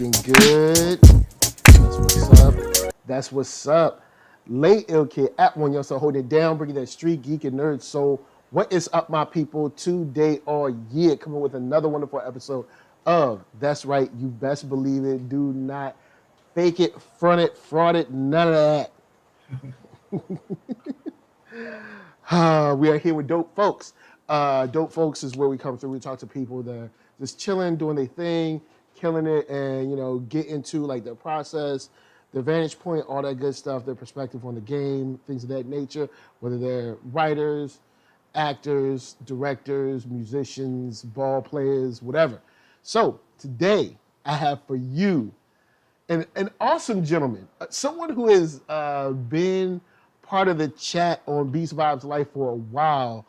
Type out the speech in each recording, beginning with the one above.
looking good. That's what's up. That's what's up. Late ill kid at OneYoungsta holding it down, bringing that street geek and nerd soul. What is up, my people? Today all year, coming with another wonderful episode of That's Right. You best believe it. Do not fake it, front it, fraud it, none of that. We are here with dope folks. Dope folks is where we come through. We talk to people that are just chilling, doing their thing, killing it, and get into like their process, their vantage point, all that good stuff, their perspective on the game, things of that nature. Whether they're writers, actors, directors, musicians, ball players, whatever. So today I have for you an awesome gentleman, someone who has been part of the chat on Beast Vibes Life for a while.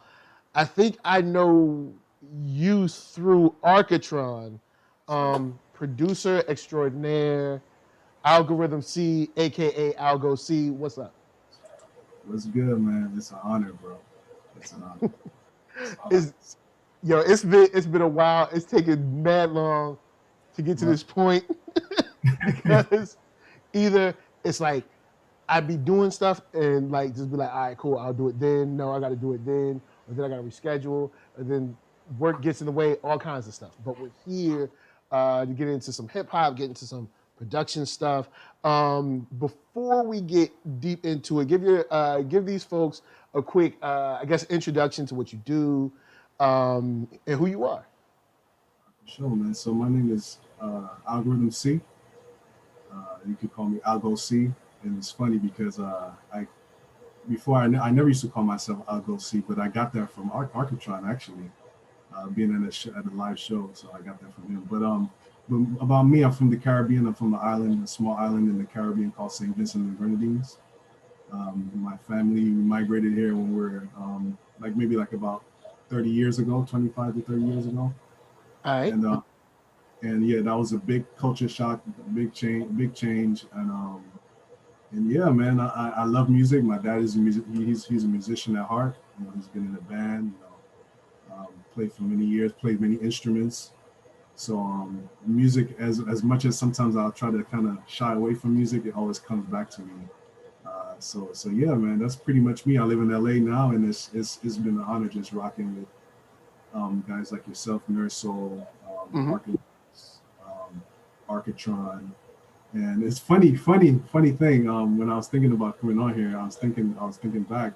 I think I know you through Arcatron, producer extraordinaire, Algorythm C, aka Algo C. What's up? What's good, man? It's an honor, bro. It's an honor. It's been a while. It's taken mad long to get to this point because either it's like I'd be doing stuff and like just be like, all right, cool, I'll do it then. No, I got to do it then, or then I got to reschedule, and then work gets in the way, all kinds of stuff. But we're here to get into some hip hop, get into some production stuff. Before we get deep into it, give these folks a quick, introduction to what you do and who you are. Sure, man. So my name is Algorythm C. You could call me Algo C. And it's funny because I never used to call myself Algo C, but I got that from Arcatron actually, being at a live show. So I got that from him. But about me, I'm from the Caribbean. I'm from a small island in the Caribbean called St. Vincent and Grenadines. My family migrated here when we were maybe about 30 years ago, 25 to 30 years ago. All right. And yeah, that was a big culture shock, big change. And yeah, man, I love music. My dad is he's a musician at heart. He's been in a band, played for many years, played many instruments. So music, as much as sometimes I'll try to kind of shy away from music, it always comes back to me. So yeah, man, that's pretty much me. I live in LA now, and it's been an honor just rocking with guys like yourself, NERDSoul, Arcatron. And it's funny thing. When I was thinking about coming on here, I was thinking back.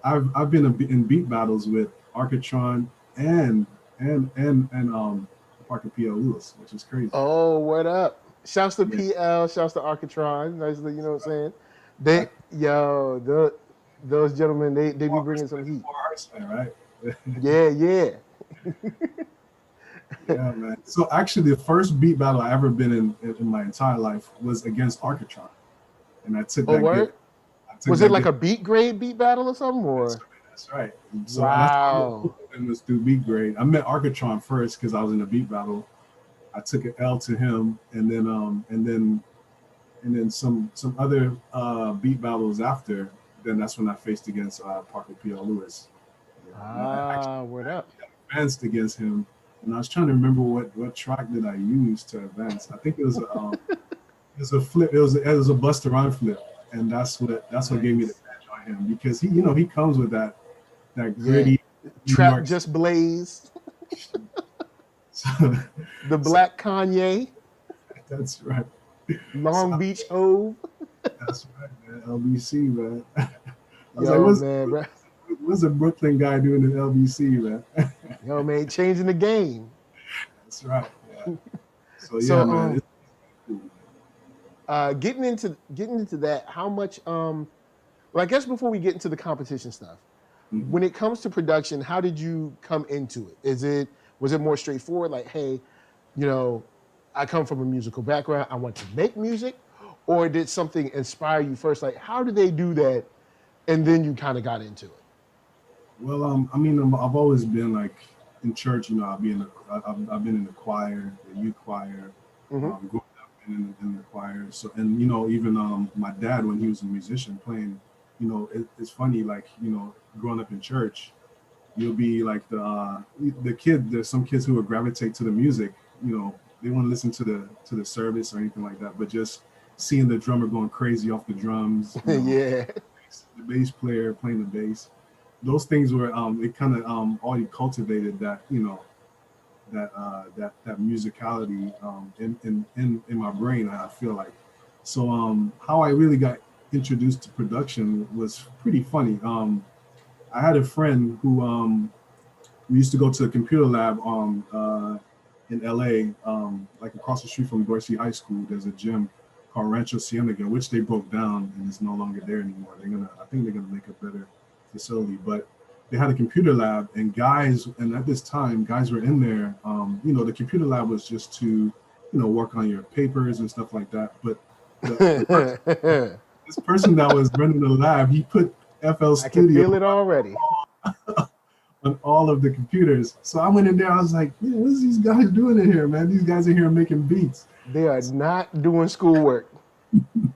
I've been in beat battles with Arcatron and Parker P.L. Lewis, which is crazy. Oh, what up? Shouts to PL, shouts to Arcatron. Nicely, you know what I'm saying? Those gentlemen, they be bringing some heat. Right? Yeah. Yeah, man. So actually, the first beat battle I ever been in my entire life was against Arcatron, and I took that. Word? Was it like a beat grade beat battle or something? Or that's right. So wow. It was through beat grade. I met Arcatron first because I was in a beat battle. I took an L to him, and then some other beat battles after. Then that's when I faced against Parker P.L. Lewis. What up? Advanced against him. And I was trying to remember what track did I use to advance. I think it was a flip. It was a bust around flip, and that's what gave me the edge on him because he comes with that gritty trap just blaze. The Black Kanye. That's right. Long Beach Hove. That's right, man. LBC, man. What's a Brooklyn guy doing in LBC, man? Yo, man, changing the game. That's right. Yeah. So man. It's cool. Getting into that, how much? I guess before we get into the competition stuff, when it comes to production, how did you come into it? Was it more straightforward? Like, hey, I come from a musical background. I want to make music, or did something inspire you first? Like, how did they do that, and then you kind of got into it? Well, I've always been like in church. I've been in the choir, the youth choir, growing up in the choir. So, and even my dad, when he was a musician playing, it's funny, like growing up in church, you'll be like the kid. There's some kids who will gravitate to the music, listen to the service or anything like that, but just seeing the drummer going crazy off the drums, Yeah. the bass player playing the bass, those things were it kind of already cultivated that that musicality in my brain. I feel like so how I really got introduced to production was pretty funny. I had a friend who we used to go to a computer lab in LA, like across the street from Dorsey High School. There's a gym called Rancho Cienega, which they broke down and is no longer there anymore. I think they're gonna make a better facility, but they had a computer lab and at this time, guys were in there. The computer lab was just to, work on your papers and stuff like that. But this person that was running the lab, he put FL I can Studio feel it already. on all of the computers. So I went in there, I was like, man, what is these guys doing in here, man? These guys are here making beats. They are not doing schoolwork.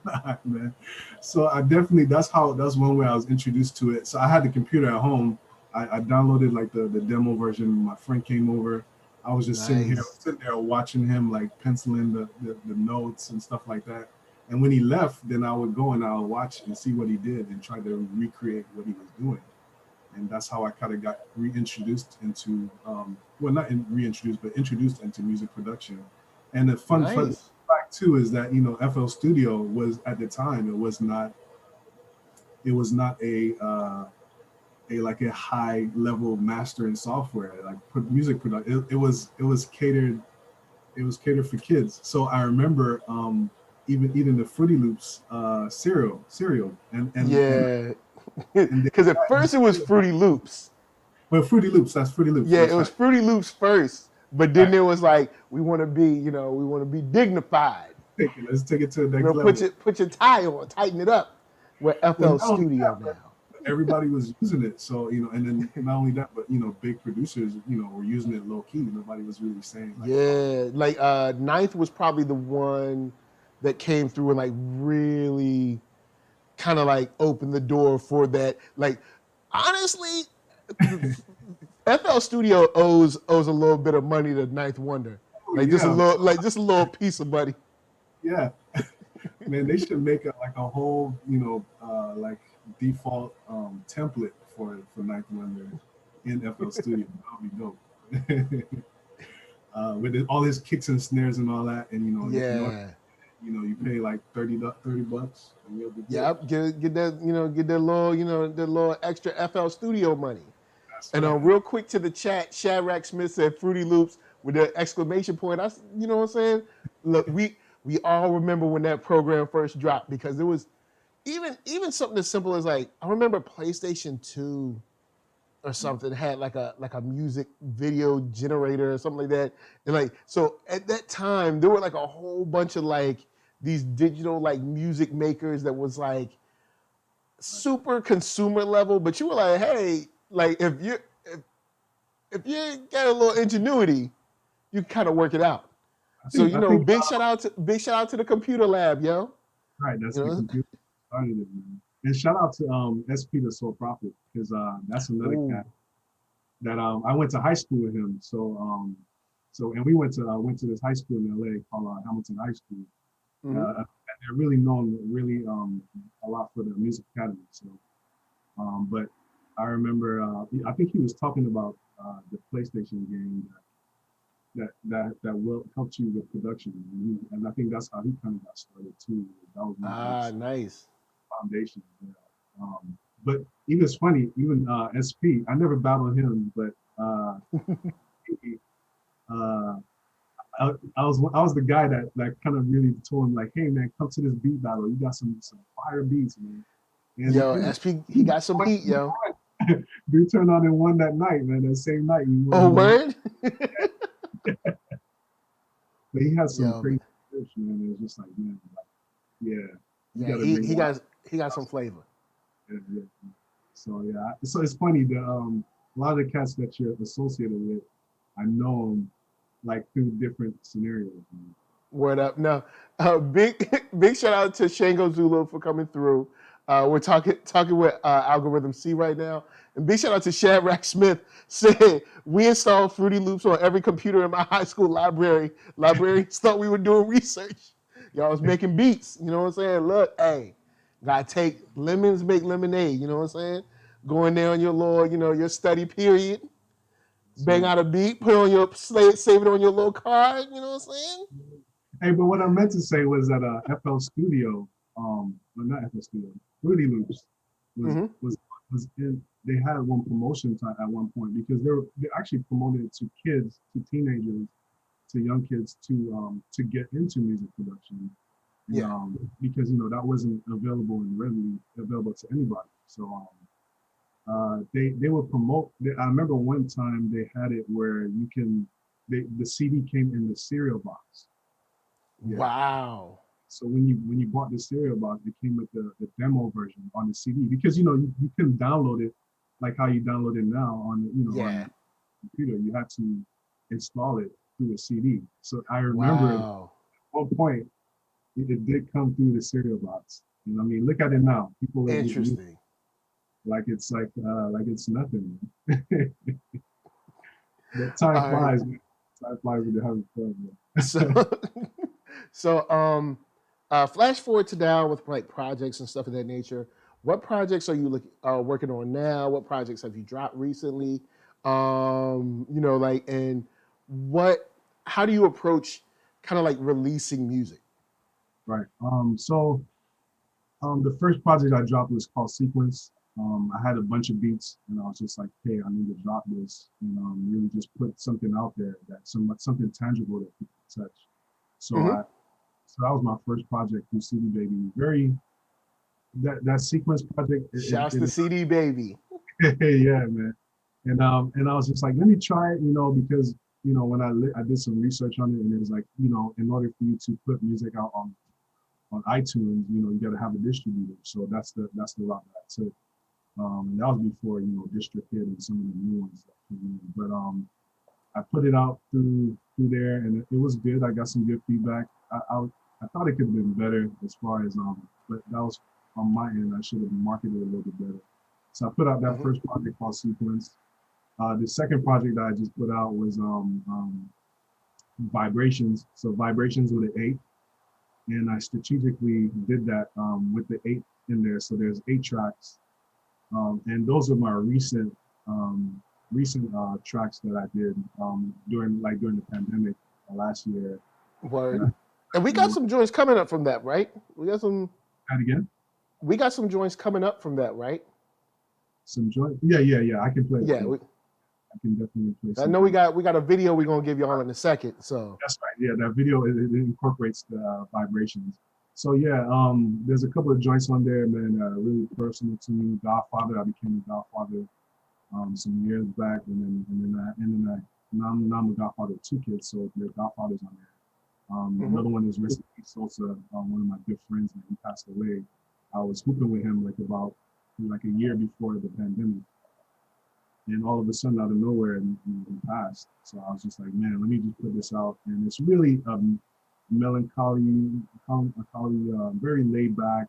Nah, man. So that's one way I was introduced to it. So I had the computer at home. I downloaded like the demo version. My friend came over. I was just sitting there watching him like penciling the notes and stuff like that. And when he left, then I would go and I would watch and see what he did and try to recreate what he was doing. And that's how I kind of got reintroduced into, not reintroduced, but introduced into music production. And the fun fact too is that FL Studio was at the time it was not a high level mastering software like music production. It was catered for kids. So I remember even eating the Fruity Loops cereal and yeah. Because at first it was Fruity Loops. But Fruity Loops, that's Fruity Loops. Yeah, it was Fruity Loops first, but then it was like we want to be dignified. Let's take it to the next level. Put your tie on, tighten it up. We're FL Studio now. Everybody was using it, so and then not only that, but big producers, were using it low key. Nobody was really saying. Ninth was probably the one that came through and like really kind of like opened the door for that. Like honestly, FL Studio owes a little bit of money to Ninth Wonder. Just a little piece of money. Yeah. Man, they should make a whole, like default template for Ninth Wonder in FL Studio. That would be dope. With all his kicks and snares and all that, and you pay like $30 bucks and you'll be good. Yep, get that little extra FL Studio money. That's and right. Real quick to the chat, Shadrack Smith said Fruity Loops with the exclamation point. You know what I'm saying? Look, we all remember when that program first dropped because there was even something as simple as like I remember PlayStation 2 or something had like a music video generator or something like that. And so at that time there were like a whole bunch of like these digital like music makers that was like super consumer level, but you were like, hey, like if you got a little ingenuity, you kind of work it out. Big shout out to the computer lab, yo. Right, that's the computer started it, man. And shout out to SP the Soul Prophet because that's another cat that I went to high school with him. And we went to this high school in LA called Hamilton High School. And they're really known a lot for their music academy. So, but I remember I think he was talking about the PlayStation game that will help you with production, and I think that's how he kind of got started too. That was nice foundation. Yeah. But even it's funny, even SP, I never battled him, but I was the guy that kind of really told him like, hey man, come to this beat battle. You got some fire beats, man. And yo, SP, he got some heat, yo. Dude turned on and won that night, man. That same night. Word? But he has some crazy fish, man. It was just like, man, he got some flavor. Yeah. So yeah, so it's funny that a lot of the cats that you're associated with, I know them like through different scenarios. Man. Word up. Now, big shout out to Shango Zulu for coming through. We're talking with Algorythm C right now. And big shout out to Shadrack Smith saying, we installed Fruity Loops on every computer in my high school library. Librarians thought we were doing research. Y'all was making beats. You know what I'm saying? Look, hey, gotta take lemons, make lemonade. You know what I'm saying? Go in there on your little, your study period, bang out a beat, put it on your slate, save it on your little card. You know what I'm saying? Hey, but what I meant to say was that FL Studio, well, not FL Studio, Fruity Loops was Mm-hmm. was in. They had one promotion time at one point because they actually promoted it to kids, to teenagers, to young kids to get into music production. And, Yeah. because that wasn't available and readily available to anybody. So they would promote. I remember one time they had it where you can. The CD came in the cereal box. Yeah. Wow. So when you bought the cereal box, it came with the demo version on the CD because you couldn't download it like how you download it now on on the computer. You had to install it through a CD. So I remember at one point it did come through the cereal box. I mean, look at it now. People Interesting. like it's nothing. But time flies. Man. Time flies when you're having fun. Man. So flash forward to now with like projects and stuff of that nature. What projects are you working on now? What projects have you dropped recently? And how do you approach kind of like releasing music? Right. So the first project I dropped was called Sequence. I had a bunch of beats, and I was just like, "Hey, I need to drop this," and really just put something out there something tangible that people can touch. So so that was my first project through CD Baby. That Sequence project. Shouts to CD Baby. Yeah, man. And I was just like, let me try it, because when I did some research on it, and it was like, in order for you to put music out on iTunes, you got to have a distributor. So that's the route that I took. That was before DistroKid and some of the new ones that came in. But I put it out through there, and it was good. I got some good feedback. I thought it could have been better as far as but that was on my end. I should have marketed it a little bit better. So I put out that first project called Sequence. The second project that I just put out was Vibrations. So Vibrations with an 8. And I strategically did that with the 8 in there. So there's 8 tracks. And those are my recent tracks that I did during the pandemic last year. Word. And we got some joints coming up from that, right? We got some. And again? We got some joints coming up from that, right? Some joints? Yeah. I can play. Yeah. I can definitely play. I know we got a video we're gonna give you all in a second. So that's right. Yeah, that video it incorporates the vibrations. So yeah, there's a couple of joints on there, man, really personal to me. Godfather, I became a Godfather some years back, and then now I'm a Godfather of 2 kids, so there's Godfathers on there. Another one is Risky Sosa, one of my good friends, and he passed away. I was hooping with him about a year before the pandemic. And all of a sudden, out of nowhere, he passed. So I was just like, man, let me just put this out. And it's really melancholy, very laid back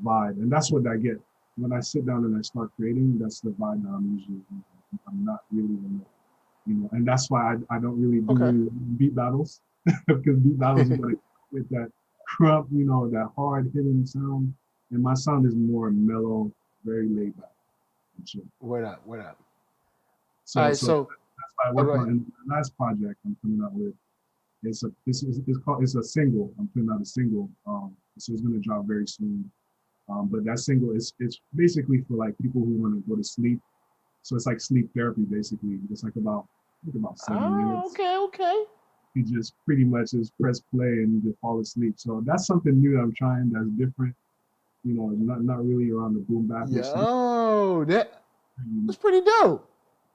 vibe. And that's what I get. When I sit down and I start creating, that's the vibe that I'm usually in. I'm not really and that's why I don't really do beat battles. Because beat battles, you gotta with that crump, that hard hitting sound. And my sound is more mellow, very laid back. Word up. So that's why I work on the last project I'm coming out with. It's a single. I'm putting out a single. So it's gonna drop very soon. But that single it's basically for like people who want to go to sleep. So it's like sleep therapy basically. It's like about 7 minutes. Okay. You just pretty much just press play and you just fall asleep. So that's something new that I'm trying that's different. Not really around the boom bap. Yo, that's pretty dope.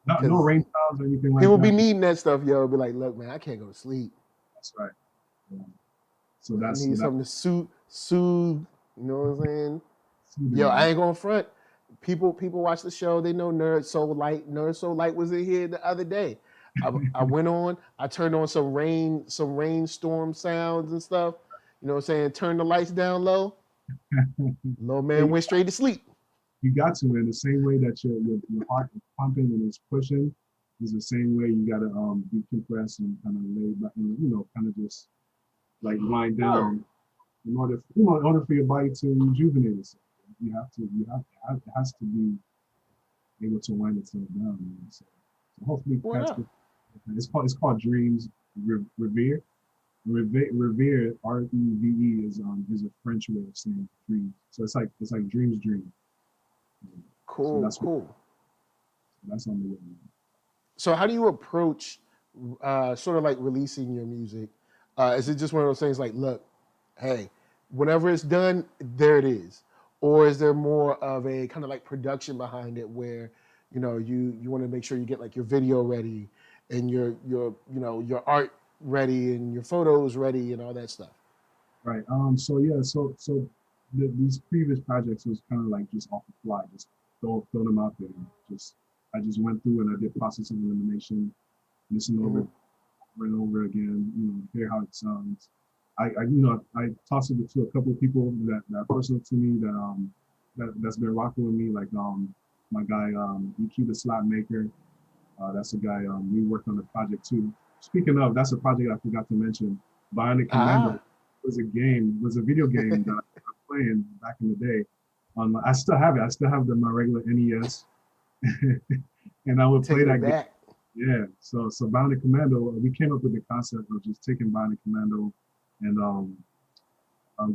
No rain sounds or anything like that. People be needing that stuff, yo. Be like, look, man, I can't go to sleep. That's right. Yeah. So I need something to soothe. You know what I'm saying? Yo, I ain't gonna front. People watch the show. They know NERDSoul Light. NERDSoul Light was in here the other day. I went on. I turned on some rainstorm sounds and stuff. You know what I'm saying? Turn the lights down low. Little Hey, man went straight to sleep. you got to, man. The same way that your heart is pumping and it's pushing is the same way you gotta decompress and kind of lay back and kind of just like wind Word. down in order for your body to rejuvenate itself. It has to be able to wind itself down. Man. So hopefully Word cats up. get it's called Dreams Revere. Revere Reve is a French way of saying dream. So it's like dreams dream. So Cool, cool. that's on the way. So how do you approach sort of like releasing your music? Is it just one of those things like, look, hey, whenever it's done, there it is? Or is there more of a kind of like production behind it where, you want to make sure you get like your video ready and your art ready and your photos ready and all that stuff? Right. So yeah. These previous projects was kind of like just off the fly, just throw them out there. I just went through and I did process of elimination, listen over Mhm. it over and over again. Hear how it sounds. I tossed it to a couple of people that are personal to me that's been rocking with me, like my guy EQ the Slap Maker. That's a guy we worked on the project too. Speaking of, that's a project I forgot to mention. Bionic Commando Ah. was a video game that I was playing back in the day. I still have it. I still have my regular NES, and I would play Taking it that game. back. Yeah. So Bionic Commando, we came up with the concept of just taking Bionic Commando and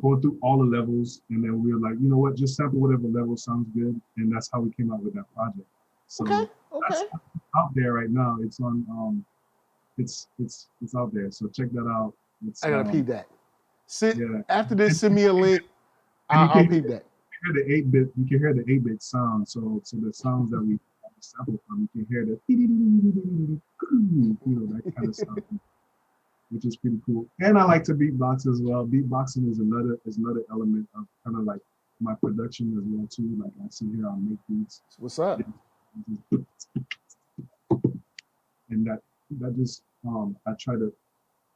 going through all the levels, and then we were like, you know what, just sample whatever level sounds good, and that's how we came out with that project. Okay, So that's okay. out there right now. It's on it's out there. So check that out. It's I gotta peep that. Sit yeah, after this, and, send me a link. and I'll peep that. hear the 8-bit. You can hear the 8-bit sound. So the sounds that we sample from, you can hear the that kind of sound, which is pretty cool. And I like to beatbox as well. Beatboxing is another element of kind of like my production as well too. Like I sit here, I'll make beats, What's up? and that just I try to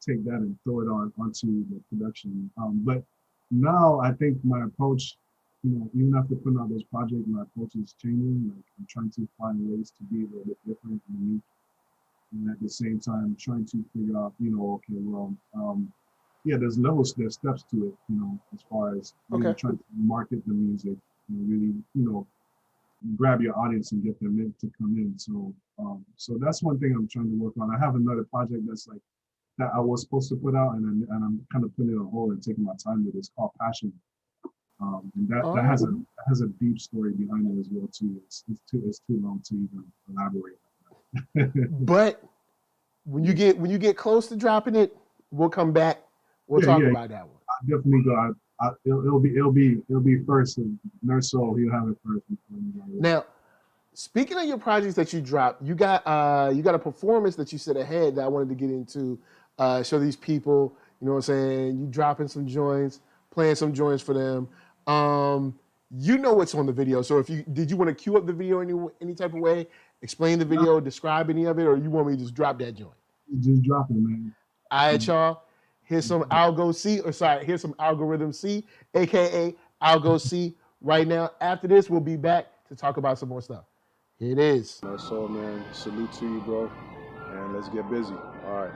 take that and throw it onto the production. But now I think my approach, even after putting out those projects, my approach is changing. Like I'm trying to find ways to be a little bit different and unique, and at the same time trying to figure out, okay, well, yeah, there's steps to it, as far as really Okay. trying to market the music, really, grab your audience and get them in to come in. So that's one thing I'm trying to work on. I have another project that's like that I was supposed to put out, and I'm kind of putting it on hold and taking my time with it. It's called Passion, and that has Oh. a deep story behind it as well too. It's too long to even elaborate. But when you get close to dropping it, we'll come back. We'll Yeah, talk yeah, about that one. I definitely go. It'll be first. And NERDSoul, he'll have it first. Before you go. Now, speaking of your projects that you dropped, you got a performance that you said ahead that I wanted to get into. Show these people, you know what I'm saying? You dropping some joints, playing some joints for them. You know what's on the video. So did you want to cue up the video any type of way, explain the No, video, describe any of it, or you want me to just drop that joint? just drop it, man. All right, y'all. Here's some Algo C, or sorry, here's some Algorithm C, aka Algo C. Right now, after this, we'll be back to talk about some more stuff. Here it is. NERDSoul, man. Salute to you, bro. And let's get busy. All right.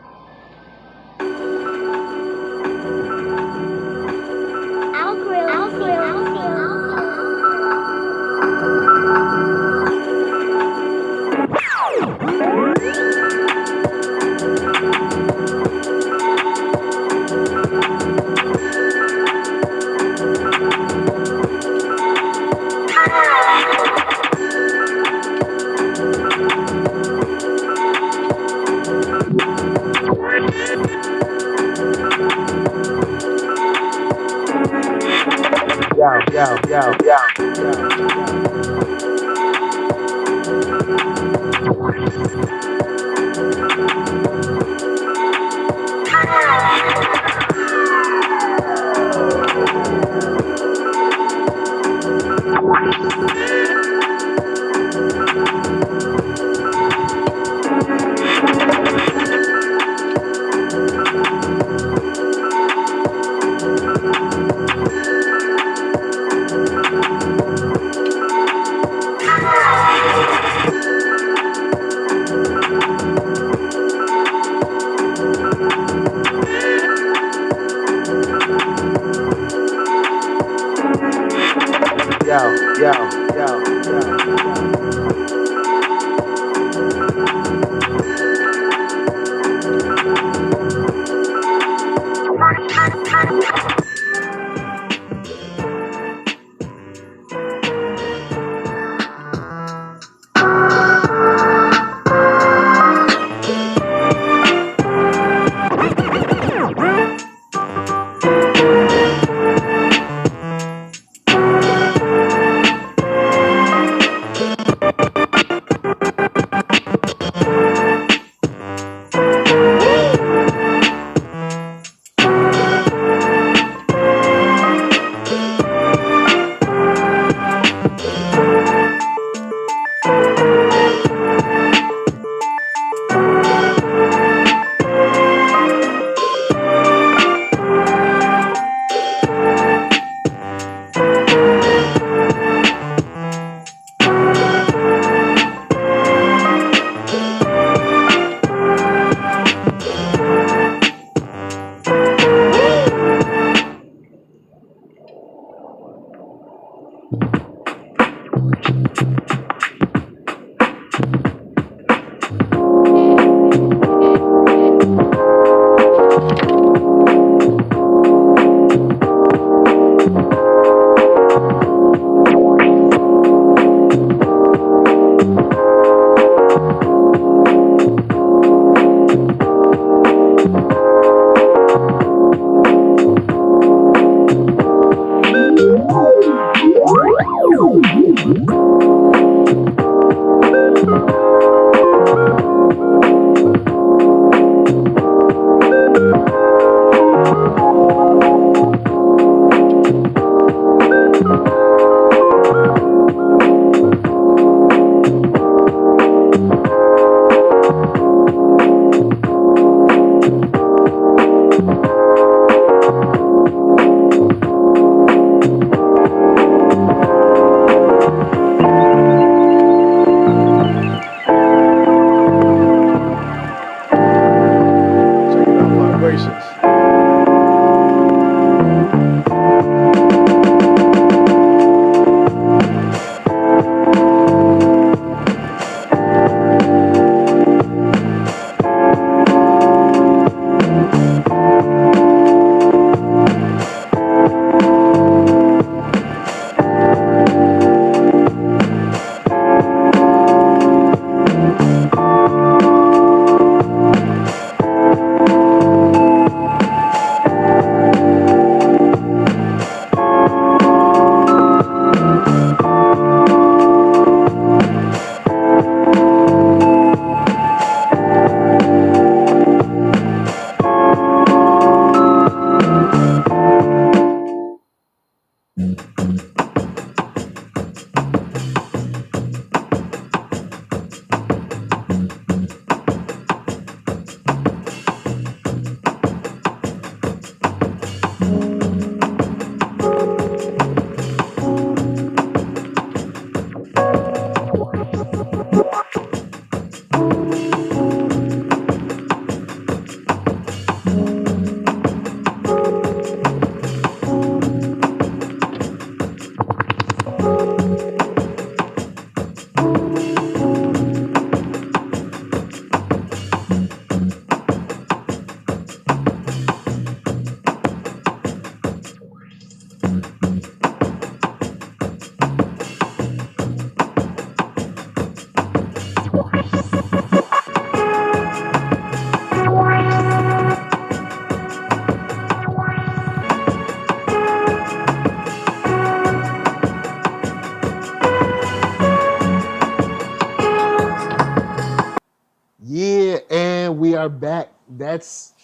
are back. There's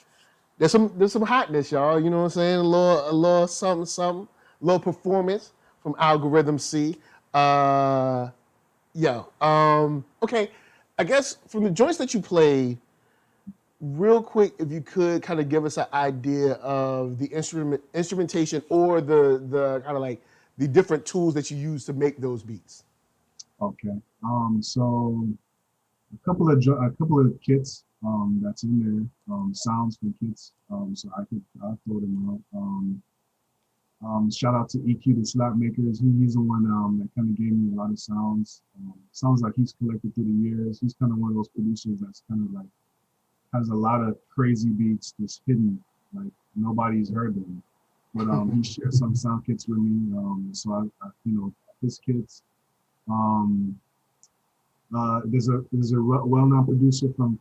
some hotness, y'all. You know what I'm saying? A little something, a little performance from Algorythm C. Okay. I guess from the joints that you played, real quick, if you could kind of give us an idea of the instrumentation or the kind of like the different tools that you use to make those beats. Okay. So a couple of kits that's in there, sounds from kits. So I'll throw them out. Shout out to EQ the Slap Makers. He's the one that kind of gave me a lot of sounds. Sounds like he's collected through the years. He's kind of one of those producers that's kind of like has a lot of crazy beats just hidden, like nobody's heard them. But he shared some sound kits with me. So I his kits. There's a well-known producer from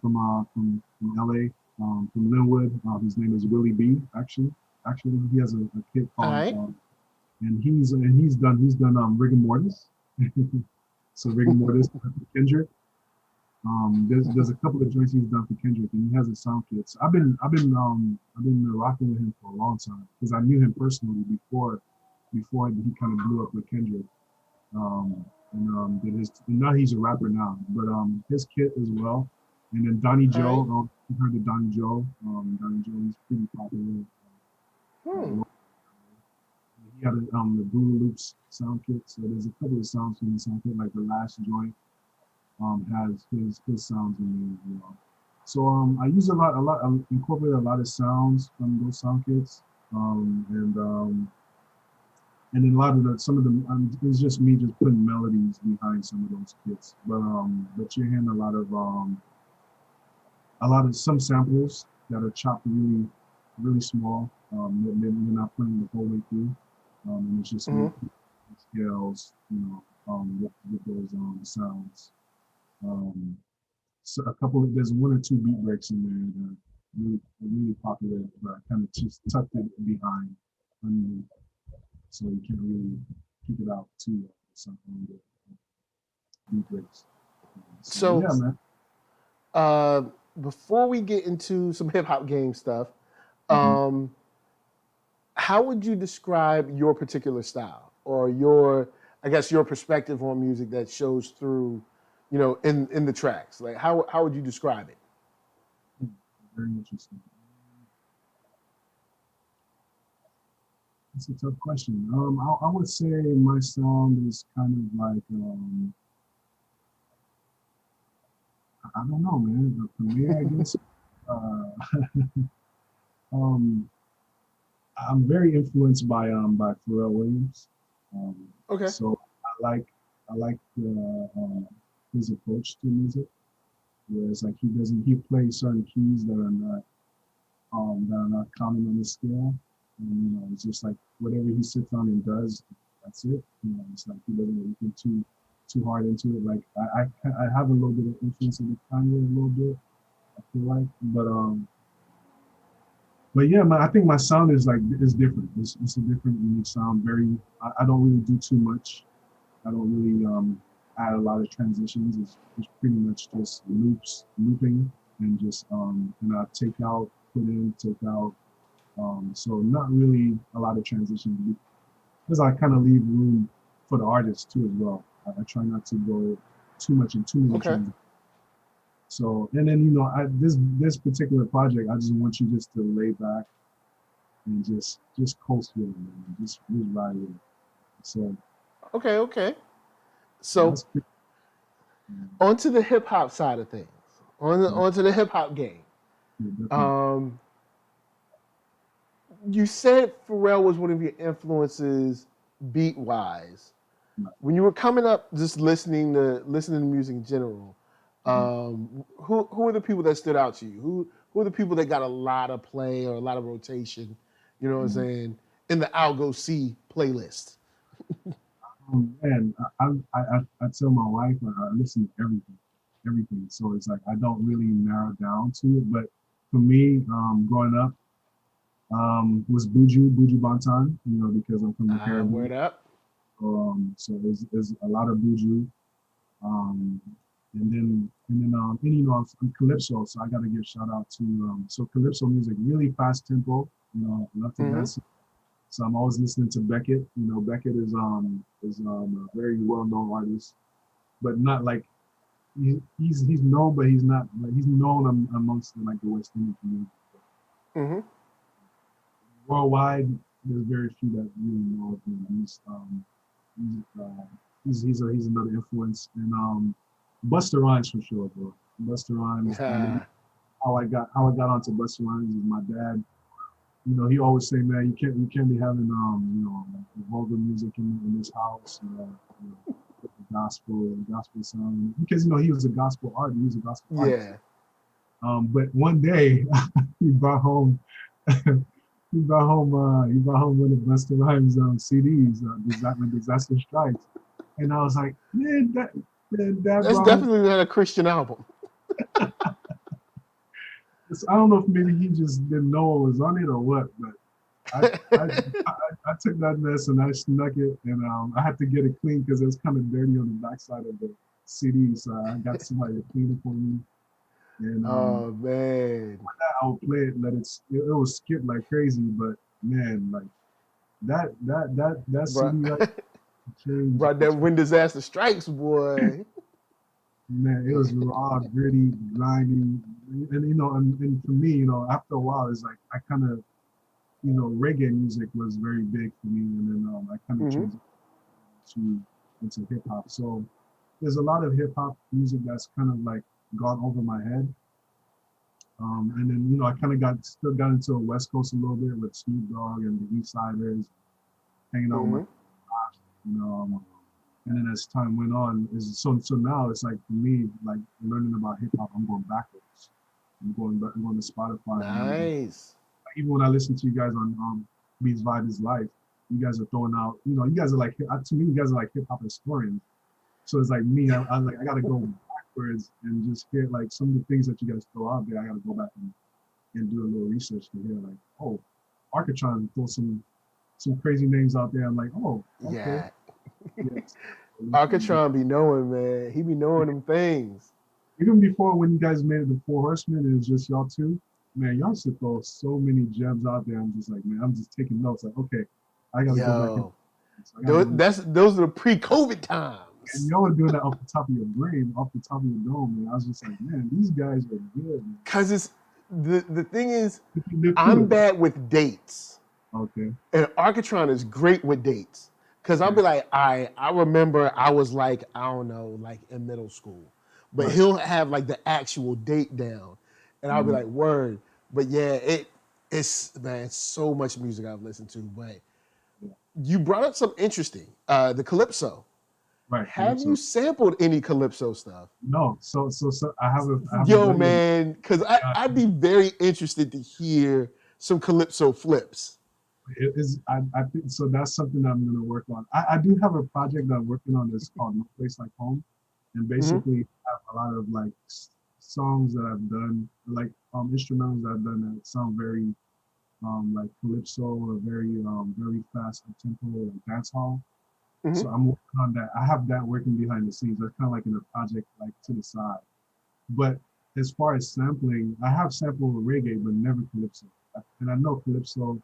LA, from Linwood. His name is Willie B. Actually, he has a kit called, right. And he's done rigor mortis. So rigor mortis for Kendrick. There's a couple of joints he's done for Kendrick, and he has a sound kit. So I've been rocking with him for a long time because I knew him personally before he kind of blew up with Kendrick. Now he's a rapper now, but his kit as well. And then Donnie Joe, you heard of Donnie Joe. Donnie Joe, he's pretty popular. He had the Blue Loops sound kit, so there's a couple of sounds from the sound kit, like the last joint has his sounds in there as well. So I use I incorporate a lot of sounds from those sound kits, and then some of them, it's just me just putting melodies behind some of those kits. But you're hearing a lot of some samples that are chopped really, really small. Maybe you're not playing the whole way through, and it's just me scales, with those sounds. So there's one or two beat breaks in there that are really popular, but I kind of just tucked it behind underneath. So you can't really keep it out too something with deep breaks. So yeah, man. Before we get into some hip hop game stuff, how would you describe your particular style or your perspective on music that shows through, in the tracks? Like how would you describe it? Very interesting. That's a tough question. I would say my sound is kind of like, I don't know, man. For me, I guess, I'm very influenced by Pharrell Williams. Okay. So I like his approach to music, whereas like he plays certain keys that are not common on the scale. And, it's just like whatever he sits on and does, that's it. It's like he doesn't really think too hard into it. Like I have a little bit of influence of the Kanye a little bit, I feel like, but yeah, I think my sound is different. It's a different, unique sound. I don't really do too much. I don't really add a lot of transitions. It's pretty much just looping, and just and I take out, put in, take out. So not really a lot of transitions, because I kind of leave room for the artist too as well. I try not to go too much in too many transitions. So, and then this particular project, I just want you just to lay back and just coast with it, man. Just ride with it. So. Okay. So onto the hip hop side of things. Onto the hip hop game. You said Pharrell was one of your influences beat wise. When you were coming up, just listening to music in general, who are the people that stood out to you? Who are the people that got a lot of play or a lot of rotation? You know what I'm saying, in the Algo C playlist. Man, I tell my wife I listen to everything. So it's like I don't really narrow down to it. But for me, growing up, was Buju Banton, because I'm from the Caribbean. Word up. So there's a lot of Buju. and you know, I'm Calypso, so I got to give shout out to so Calypso music, really fast tempo. You know, I love to Mm-hmm. dance. So I'm always listening to Beckett. You know, Beckett is a very well known artist, but not like he's known, but he's not like he's known amongst like the West Indian community. Mm-hmm. Worldwide, there's very few that really know of him. He's he's another influence, and Busta Rhymes for sure, bro. Busta Rhymes. How I got onto Busta Rhymes is my dad. You know, he always say, man, you can't be having you know, like vulgar music in this house. You know, gospel song, because you know he was a gospel artist. He was a gospel artist. Yeah. But one day he brought home he brought home one of Busta Rhymes CDs, when Disaster Strikes, and I was like, that That's brought home. definitely not a Christian album. I don't know if maybe he just didn't know what was on it or what, but I took that mess and I snuck it, and I had to get it clean because it was kind of dirty on the backside of the CD, so I got somebody to clean it for me. And Oh man. I would play it, it was skip like crazy, but man, like that CD right changed. Brought that when disaster strikes, boy. Man, it was raw, gritty, grinding, and you know, and for me, you know, after a while, it's like I kind of, you know, reggae music was very big for me, and then I kind of Mm-hmm. transitioned into hip hop. So there's a lot of hip hop music that's kind of like gone over my head. And then you know I kind of still got into the West Coast a little bit with Snoop Dogg and the East Siders, hanging out with my, Mm-hmm. you know. And then as time went on, so now it's like for me, like learning about hip hop, I'm going backwards. I'm going to Spotify. Nice. Even when I listen to you guys on Beats Vibe is Life, you guys are throwing out, you know, you guys are like, to me, you guys are like hip hop historians. So it's like me, I like, I got to go backwards and just hear like some of the things that you guys throw out there. I got to go back and do a little research to hear like, oh, Architron throw some crazy names out there. I'm like, oh, okay. Yeah. Yes. Alcatron be knowing, man. He be knowing them things. Even before when you guys made it the Four Horsemen and it was just y'all two, man, y'all should throw so many gems out there. I'm just like, man, I'm just taking notes. Like, okay, I gotta go back. Those are the pre-COVID times. And y'all were doing that off the top of your brain, off the top of your dome, man. I was just like, man, these guys are good. Man. Cause it's the thing is, I'm bad with dates. Okay. And Architron is great with dates. Cause I'll be like, I remember I was like, I don't know, like in middle school. But he'll have like the actual date down. And I'll be like, word. But yeah, it's man, so much music I've listened to. But you brought up something interesting. The Calypso. Right. Have you sampled any Calypso stuff? No. So I have Yo, man, because I'd be very interested to hear some Calypso flips. It is. I think so. That's something I'm gonna work on. I do have a project that I'm working on that's called No Place Like Home, and basically have a lot of like songs that I've done, like instrumentals that I've done that sound very like Calypso or very fast tempo like dance hall. So I'm working on that. I have that working behind the scenes. That's kind of like in a project like to the side. But as far as sampling, I have sampled reggae, but never Calypso. And I know Calypso,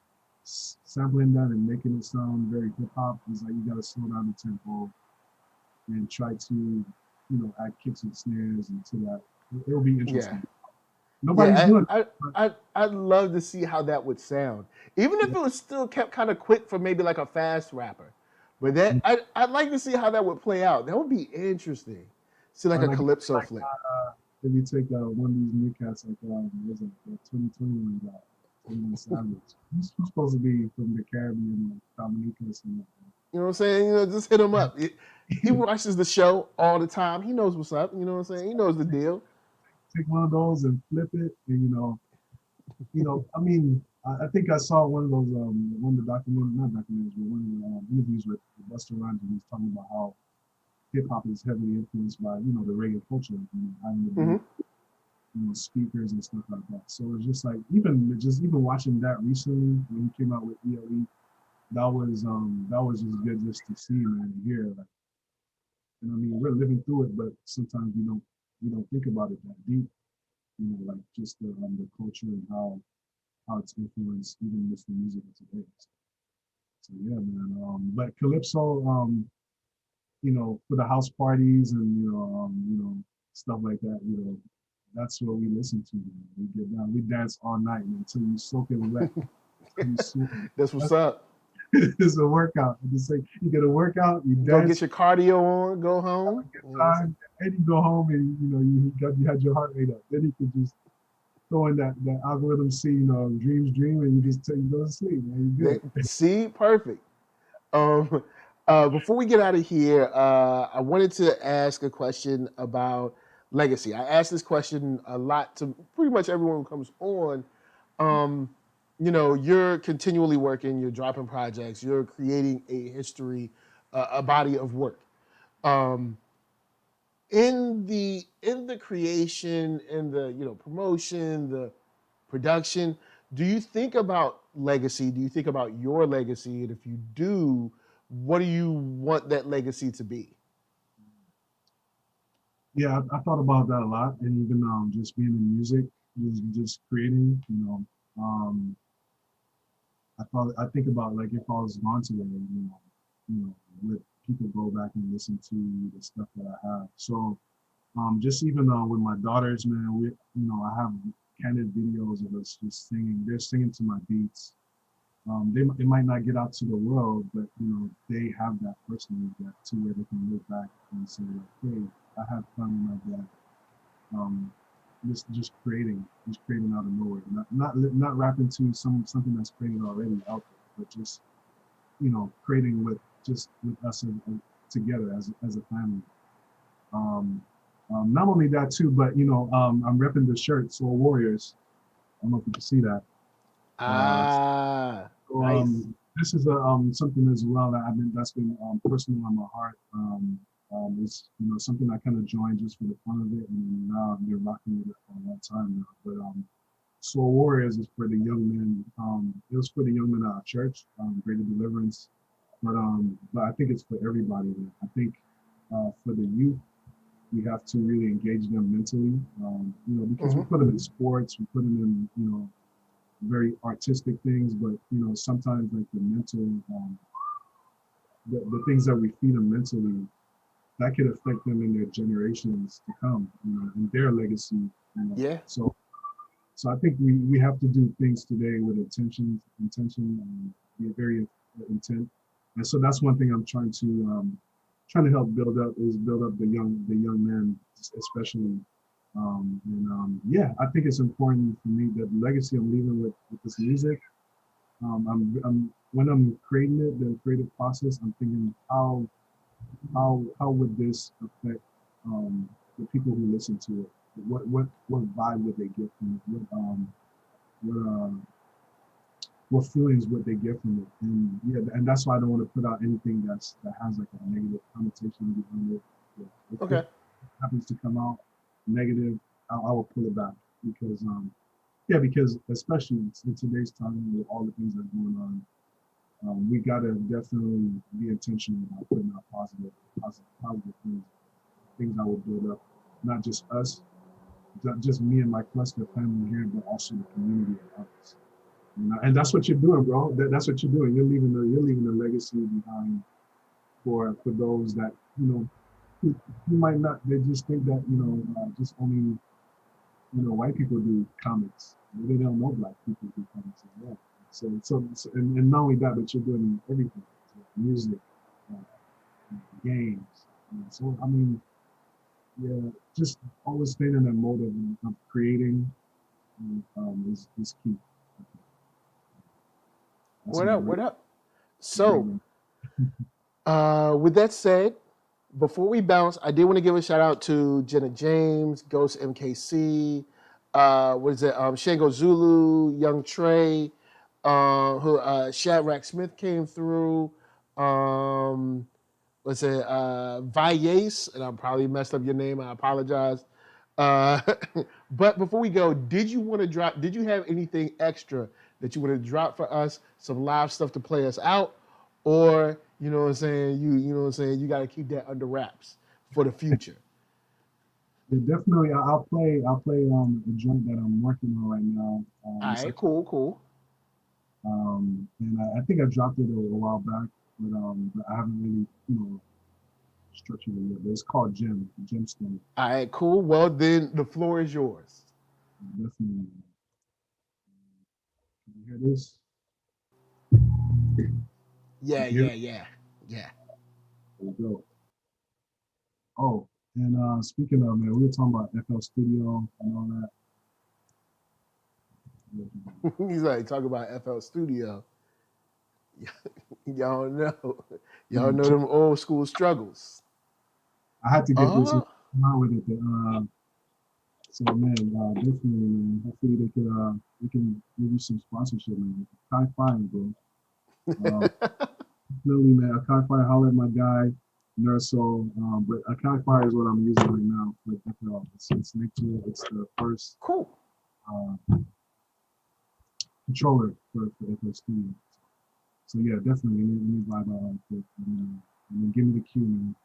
sampling that and making it sound very hip hop is like you gotta slow down the tempo and try to, you know, add kicks and snares into that. It'll be interesting. Nobody's doing it. I'd love to see how that would sound, even if it was still kept kind of quick for maybe like a fast rapper. But that I'd like to see how that would play out. That would be interesting. See like a Calypso flip. If you take one of these new cats like there's a 2021 guy, 21 Savage. He's supposed to be from the Caribbean, like Dominica or something like that. You know what I'm saying? You know, just hit him up. He watches the show all the time. He knows what's up. You know what I'm saying? He knows the deal. Take one of those and flip it, and I mean, I think I saw one of those one of the documentaries, not documentaries, but one of the interviews with Busta Rhymes, and he was talking about how hip hop is heavily influenced by the reggae culture, having the speakers and stuff like that. So it's just like even watching that recently when he came out with ELE, that was just good just to see, man, and hear. Like, I mean, we're living through it, but sometimes we don't we don't think about it that deep, like just the culture and how it's influenced even with the music of today. So yeah, man. But Calypso, for the house parties and stuff like that, that's what we listen to. Man. We get down, we dance all night man, until you soaking wet. You That's what's up. It's a workout. Just say you get a workout, you Go dance, get your cardio on, go home. have a good time, and you go home and you had your heart rate up. Then you can just throw in that algorithm C, dreams dream, and you go to sleep, man. You good. See, perfect. Um, before we get out of here, I wanted to ask a question about legacy. I ask this question a lot to pretty much everyone who comes on. You're continually working, you're dropping projects, you're creating a history, a body of work. Um, in the creation, in the promotion, the production, do you think about legacy? Do you think about your legacy? And if you do, what do you want that legacy to be? Yeah, I thought about that a lot, and even just being in music, just creating. Um, I think about like if I was gone today, would people go back and listen to the stuff that I have? So just even with my daughters, man, I have candid videos of us just singing. They're singing to my beats. They might not get out to the world, but they have that personally that to where they can look back and say like, hey, I had fun when I did. Just creating out of nowhere, not rapping to something that's created already out there, but just creating with us together as a family. Not only that too, but I'm repping the shirt Soul Warriors. I don't know if you can see that. So, Nice. this is something as well that's been personal on my heart. It's something I kind of joined just for the fun of it, and now I've been rocking with it for a long time now. But Soul Warriors is for the young men. It was for the young men at our church, Greater Deliverance. But I think it's for everybody. I think for the youth, we have to really engage them mentally. Because we put them in sports, we put them in very artistic things, but sometimes like the mental, the things that we feed them mentally, that could affect them in their generations to come, and their legacy. Yeah. So I think we have to do things today with intention, and be very intent. And so that's one thing I'm trying to help build up the young men, especially. Yeah, I think it's important for me that the legacy I'm leaving with this music. I'm when I'm creating it, the creative process, I'm thinking how would this affect the people who listen to it? What vibe would they get from it? What feelings would they get from it? And yeah, and that's why I don't want to put out anything that has like a negative connotation behind it. If Okay. it happens to come out negative, I will pull it back because especially in today's time with all the things that are going on, we gotta definitely be intentional about putting out positive things that will build up not just us, not just me and my cluster family here, but also the community of others. And that's what you're doing, bro. That's what you're doing. You're leaving a legacy behind for those that who might not. They just think that just only white people do comics. They don't know black people do comics as well. So and not only that, but you're doing everything, music, games. So I mean, yeah, just always staying in that mode of creating is key. That's What up? great, What up? great. So, with that said, before we bounce, I did want to give a shout out to Jenna James, Ghost MKC, what is it? Shango Zulu, Young Trey, who Shadrack Smith came through. Was it Valles? And I probably messed up your name. I apologize. Uh, but before we go, did you want to drop? Did you have anything extra that you want to drop for us? Some live stuff to play us out, or you know what I'm saying? You know what I'm saying? You got to keep that under wraps for the future. Yeah, definitely. I'll play a joint that I'm working on right now. All It's right, cool. and I think I dropped it a while back, but I haven't really, structured it yet. But it's called Gemstone. All right, cool. Well, then the floor is yours. Definitely. Can you hear this? Yeah, You hear yeah, it? yeah, yeah. There we go. Oh, and speaking of, man, we were talking about FL Studio and all that. He's like, talk about FL Studio. Y'all know. Y'all know Check- them old school struggles. I had to get this Oh, out with it. So man, definitely, man. Hopefully they can give you some sponsorship, man. Kai Fire, bro. Definitely, man. Kai Fire, holler at my guy, NERDSoul. But Kai Fire is what I'm using right now for FL. It's linked to it. It's the first cool. controller for FL Studio. So yeah, definitely, let me vibe out like it, and then give me the cue, man.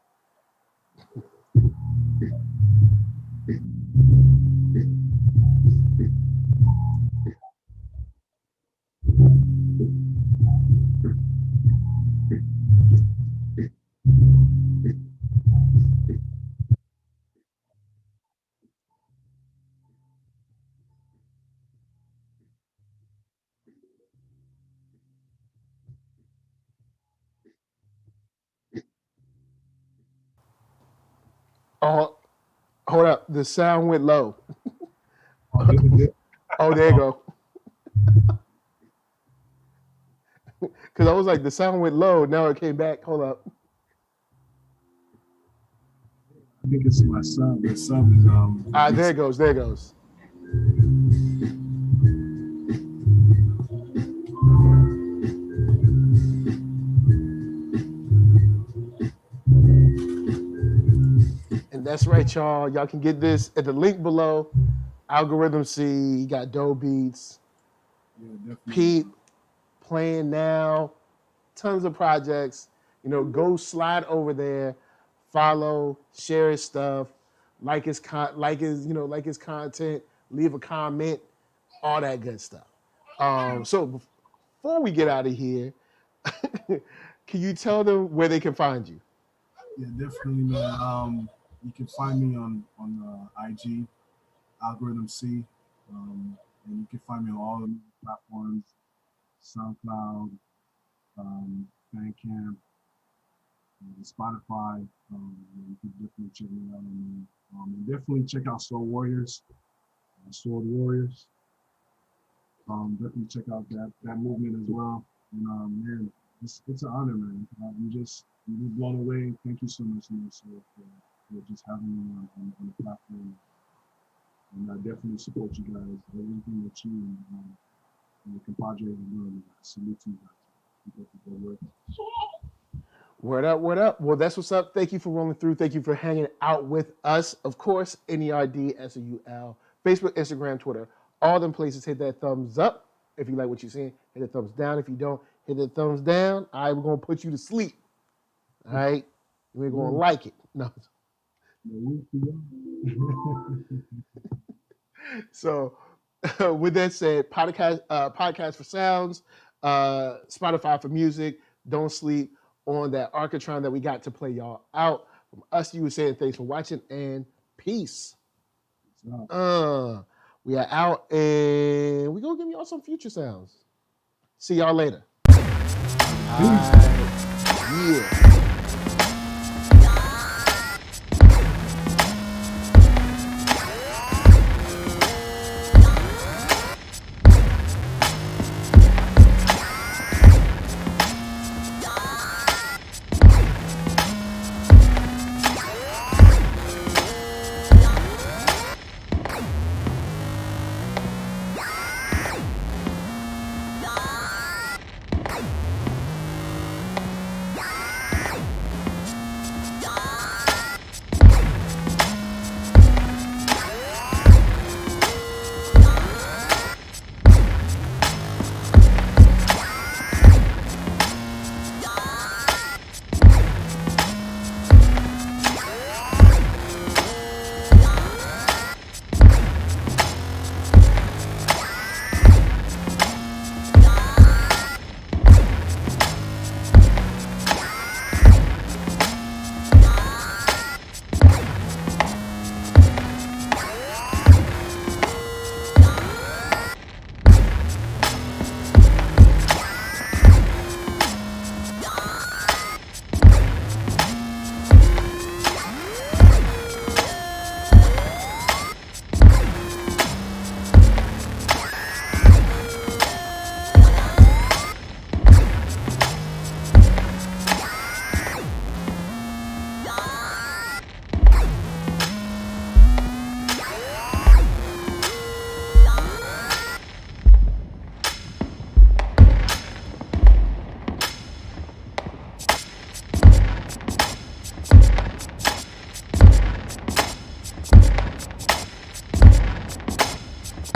Oh, hold up. The sound went low. Oh, Oh, there you go. Because I was like, the sound went low. Now it came back. Hold up. I think it's my son. My son is There it goes. There it goes. And that's right, y'all. Y'all can get this at the link below. Algorythm C. You got dope beats. Yeah, definitely. Peep, playing now. Tons of projects. Go slide over there, follow, share his stuff, like his like his content, leave a comment, all that good stuff. So before we get out of here, can you tell them where they can find you? Yeah, definitely, man. You can find me on IG, Algorythm C, and you can find me on all the platforms, SoundCloud, Bandcamp, Spotify. You can definitely check me out on there. And definitely check out Soul Warriors, Sword Warriors. Definitely check out that movement as well. And man, it's an honor, man. You're blown away. Thank you so much, man, for just having me on the platform. And I definitely support you guys. Everything that you and the compadre are doing. I salute you guys. Keep up the good work. Word up, word up. Well, that's what's up. Thank you for rolling through. Thank you for hanging out with us. Of course, NERDSoul, Facebook, Instagram, Twitter, all them places. Hit that thumbs up if you like what you're seeing. Hit the thumbs down if you don't. Hit the thumbs down. All right, we're going to put you to sleep. All right? You ain't going to like it. No. So, with that said, podcast for sounds, Spotify for music. Don't sleep on that Architron that we got to play y'all out. From us, you were saying thanks for watching and peace. We are out and we're going to give y'all some future sounds. See y'all later. Yeah.